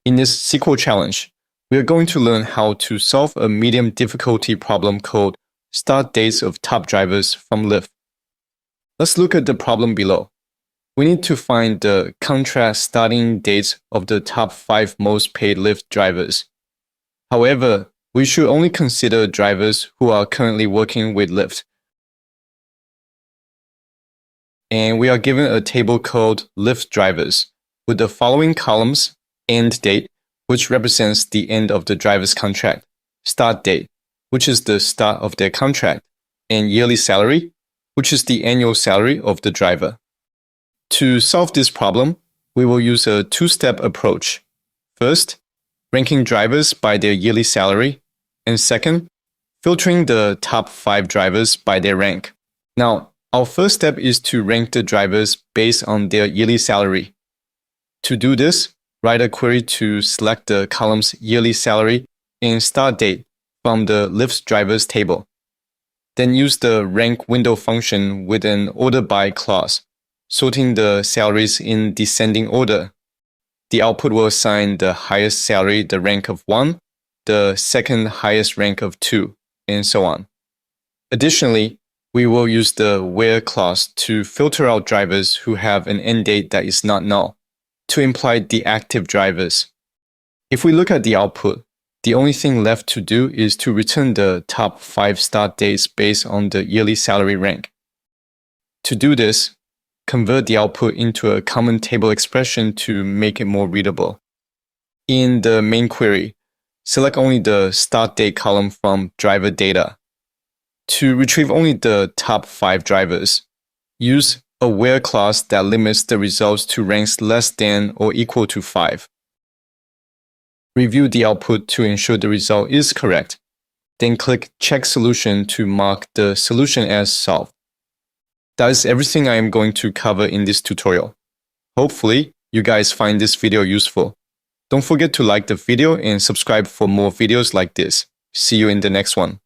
In this SQL challenge, we are going to learn how to solve a medium difficulty problem called start dates of top drivers from Lyft. Let's look at the problem below. We need to find the contract starting dates of the top 5 most paid Lyft drivers. However, we should only consider drivers who are currently working with Lyft. And we are given a table called Lyft drivers with the following columns: end date, which represents the end of the driver's contract, start date, which is the start of their contract, and yearly salary, which is the annual salary of the driver. To solve this problem, we will use a two-step approach. First, ranking drivers by their yearly salary, and second, filtering the top 5 drivers by their rank. Now, our first step is to rank the drivers based on their yearly salary. To do this, write a query to select the columns yearly salary and start date from the Lyft drivers table. Then use the rank window function with an order by clause, sorting the salaries in descending order. The output will assign the highest salary the rank of 1, the second highest rank of 2, and so on. Additionally, we will use the where clause to filter out drivers who have an end date that is not null, to imply the active drivers. If we look at the output, the only thing left to do is to return the top 5 start dates based on the yearly salary rank. To do this, convert the output into a common table expression to make it more readable. In the main query, select only the start date column from driver data. To retrieve only the top 5 drivers, use a where clause that limits the results to ranks less than or equal to 5. Review the output to ensure the result is correct. Then click Check Solution to mark the solution as solved. That is everything I am going to cover in this tutorial. Hopefully, you guys find this video useful. Don't forget to like the video and subscribe for more videos like this. See you in the next one.